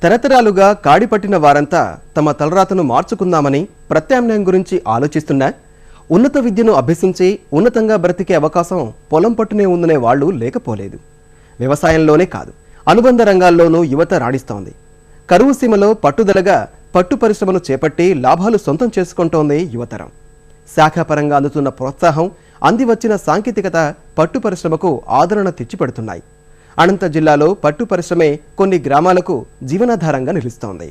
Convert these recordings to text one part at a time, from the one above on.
తరతరాలుగా కాడిపట్టిన వారంతా తమ తలరాతను మార్చుకుందామని ప్రత్యామ్నాయం గురించి ఆలోచిస్తున్నా ఉన్నత విద్యను అభ్యసించి ఉన్నతంగా బ్రతికే అవకాశం పొలం పట్టునే ఉందనే వాళ్ళు లేకపోలేదు. వ్యవసాయంలోనే కాదు, అనుబంధ రంగాల్లోనూ యువత రాణిస్తోంది. కరువు సీమలో పట్టుదలగా పట్టు పరిశ్రమను చేపట్టి లాభాలు సొంతం చేసుకుంటోంది యువతరం. శాఖాపరంగా అందుతున్న ప్రోత్సాహం, అందివచ్చిన సాంకేతికత పట్టు పరిశ్రమకు ఆదరణ తెచ్చిపెడుతున్నాయి. అనంత జిల్లాలో పట్టు పరిశ్రమే కొన్ని గ్రామాలకు జీవనాధారంగా నిలుస్తోంది.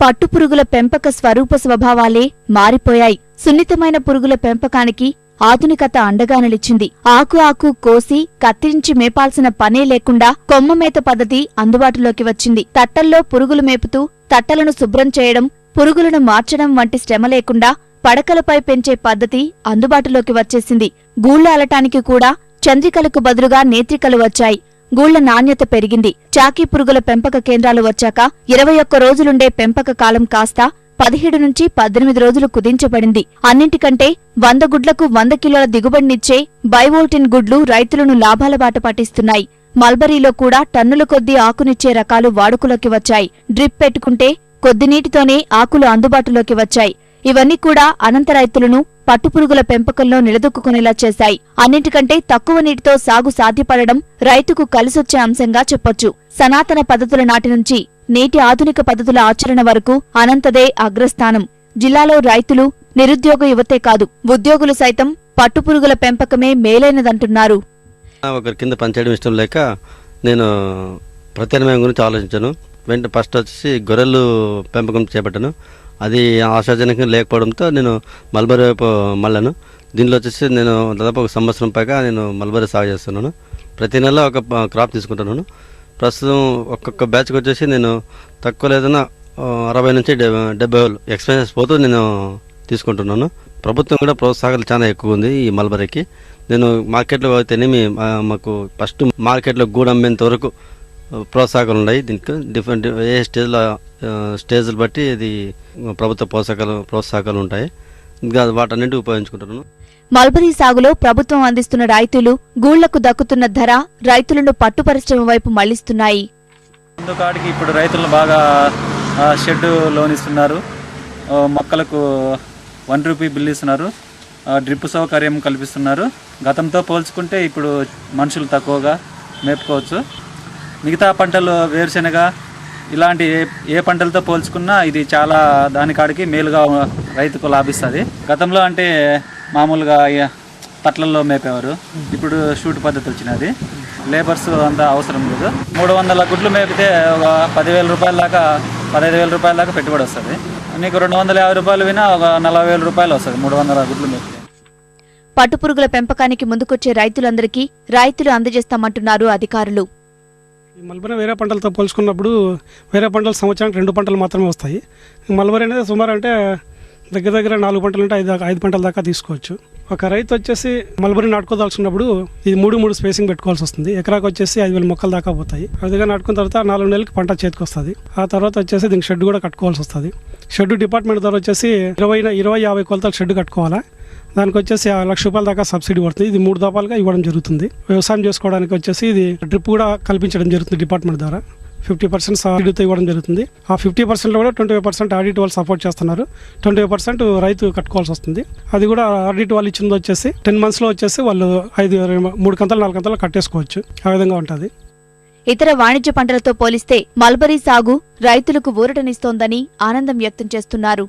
పట్టుపురుగుల పెంపక స్వరూప స్వభావాలే మారిపోయాయి. సున్నితమైన పురుగుల పెంపకానికి ఆధునికత అండగా నిలిచింది. ఆకు కోసి కత్తిరించి మేపాల్సిన పనే లేకుండా కొమ్మమేత పద్ధతి అందుబాటులోకి వచ్చింది. తట్టల్లో పురుగులు మేపుతూ తట్టలను శుభ్రం చేయడం, పురుగులను మార్చడం వంటి శ్రమ లేకుండా పడకలపై పెంచే పద్ధతి అందుబాటులోకి వచ్చేసింది. గూళ్ల అలటానికి కూడా చంద్రికలకు బదులుగా నేత్రికలు వచ్చాయి. గూళ్ల నాణ్యత పెరిగింది. చాకీ పురుగుల పెంపక కేంద్రాలు వచ్చాక 21 రోజులుండే పెంపక కాలం కాస్త 17 నుంచి 18 రోజులు కుదించబడింది. అన్నింటికంటే 100 గుడ్లకు 100 కిలోల దిగుబడినిచ్చే బైవోల్టిన్ గుడ్లు రైతులను లాభాల బాట పట్టిస్తున్నాయి. మల్బరీలో కూడా టన్నుల కొద్దీ ఆకునిచ్చే రకాలు వాడుకలోకి వచ్చాయి. డ్రిప్ పెట్టుకుంటే కొద్ది నీటితోనే ఆకులు అందుబాటులోకి వచ్చాయి. ఇవన్నీ కూడా అనంత రైతులను పట్టుపురుగుల పెంపకంలో నిలదొక్కునేలా చేశాయి. అన్నింటికంటే తక్కువ నీటితో సాగు సాధ్యపడడం రైతుకు కలిసొచ్చే అంశంగా చెప్పొచ్చు. సనాతన పద్ధతుల నాటి నుంచి నేటి ఆధునిక పద్ధతుల ఆచరణ వరకు అనంతదే అగ్రస్థానం. జిల్లాలో రైతులు, నిరుద్యోగ యువతే కాదు, ఉద్యోగులు సైతం పట్టుపురుగుల పెంపకమే మేలైనదంటున్నారు. ఒకరి కింద పనిచేయడం ఇష్టం లేక నేను ప్రత్యామ్నాయం గురించి ఆలోచించాను. వెంటనే ఫస్ట్ వచ్చేసి గొర్రెలు పెంపకం చేపట్టాను. అది ఆశాజనకం లేకపోవడంతో నేను మల్బరీ వైపు మళ్ళాను. దీనిలో వచ్చేసి నేను దాదాపు 1 సంవత్సరం పైగా నేను మల్బరీ సాగు చేస్తున్నాను. ప్రతి నెల ఒక క్రాప్ తీసుకుంటున్నాను. ప్రస్తుతం ఒక్కొక్క బ్యాచ్కి వచ్చేసి నేను తక్కువ లేదన్నా 60 నుంచి 70 వేలు ఎక్స్పెన్సెస్ పోతూ నేను తీసుకుంటున్నాను. ప్రభుత్వం కూడా ప్రోత్సాహాలు చాలా ఎక్కువ ఉంది ఈ మల్బరీకి. నేను మార్కెట్లో అయితేనేమి మాకు ఫస్ట్ మార్కెట్లో గూడు అమ్మేంత వరకు ప్రోత్సాహకాలు ఉన్నాయి. దీనికి డిఫరెంట్ ఏ స్టేజ్లు బట్టి ఇది ప్రభుత్వ ప్రోత్సాహకాలు ఉంటాయి. ఇంకా వాటన్నింటి ఉపయోగించుకుంటున్నాను. మల్బరీ సాగులో ప్రభుత్వం అందిస్తున్న రాయితీలు, గూళ్లకు దక్కుతున్న ధర రైతులను పట్టు పరిశ్రమ వైపు మళ్లిస్తున్నాయి. ముందుకాడికి ఇప్పుడు రైతులను బాగా షెడ్ లోన్ ఇస్తున్నారు. మొక్కలకు 1 రూపీ బిల్లు ఇస్తున్నారు. డ్రిప్ సౌకర్యం కల్పిస్తున్నారు. గతంతో పోల్చుకుంటే ఇప్పుడు మనుషులు తక్కువగా మేపుకోవచ్చు. మిగతా పంటలు వేరుశెనగ ఇలాంటి ఏ పంటలతో పోల్చుకున్నా ఇది చాలా దానికాడికి మేలుగా రైతుకు లాభిస్తుంది. గతంలో అంటే మామూలుగా తట్లల్లో మేపేవారు. ఇప్పుడు షూట్ పద్ధతి వచ్చినది. లేబర్స్ అంతా అవసరం లేదు. 300 గుడ్లు మేపితే ఒక 10,000 రూపాయల దాకా 15,000 రూపాయల దాకా పెట్టుబడి వస్తుంది. నీకు 250 రూపాయలు వినా ఒక 40,000 రూపాయలు వస్తుంది 300 గుడ్లు మేపితే. పట్టుపురుగుల పెంపకానికి ముందుకొచ్చే రైతులందరికీ రాయితీలు అందజేస్తామంటున్నారు అధికారులు. ఈ మల్బరీ వేరే పంటలతో పోల్చుకున్నప్పుడు వేరే పంటలు సంవత్సరానికి 2 పంటలు మాత్రమే వస్తాయి. మల్బరీ అనేది సుమారు అంటే దగ్గర 4 పంటలు అంటే 5 పంటల దాకా తీసుకోవచ్చు. ఒక రైతు వచ్చేసి మల్బరీ నాటుకోదాల్సినప్పుడు ఇది 3 స్పేసింగ్ పెట్టుకోవాల్సి వస్తుంది. ఎకరాకు వచ్చేసి 5,000 మొక్కల దాకా పోతాయి. అదిగా నాటుకున్న తర్వాత 4 నెలలకి పంట చేతికి వస్తుంది. ఆ తర్వాత వచ్చేసి దీనికి షెడ్ కూడా కట్టుకోవాల్సి వస్తుంది. షెడ్ డిపార్ట్మెంట్ ద్వారా వచ్చేసి 20-50 కొలతల షెడ్ కట్టుకోవాలా. దానికి వచ్చేసి 1 లక్ష రూపాయల దాకా సబ్సిడీ పడుతుంది. ఇది 3 దఫాలుగా ఇవ్వడం జరుగుతుంది. వ్యవసాయం చేసుకోవడానికి వచ్చేసి ఇది డ్రిప్ కూడా కల్పించడం జరుగుతుంది. డిపార్ట్మెంట్ ద్వారా 50% సబ్సిడీతో ఇవ్వడం జరుగుతుంది. ఆ 50%లో కూడా 25% ఆడిట్ వాళ్ళు సపోర్ట్ చేస్తున్నారు. 25% రైతు కట్టుకోవాల్సి వస్తుంది. అది కూడా ఆడిట్ వాళ్ళు ఇచ్చింది వచ్చేసి 10 monthsలో వచ్చేసి వాళ్ళు 3 కంతలు 4 కంతలు కట్టేసుకోవచ్చు. ఆ విధంగా ఉంటుంది. ఇతర వాణిజ్య పంటలతో పోలిస్తే మల్బరీ సాగు రైతులకు ఊరటనిస్తోందని ఆనందం వ్యక్తం చేస్తున్నారు.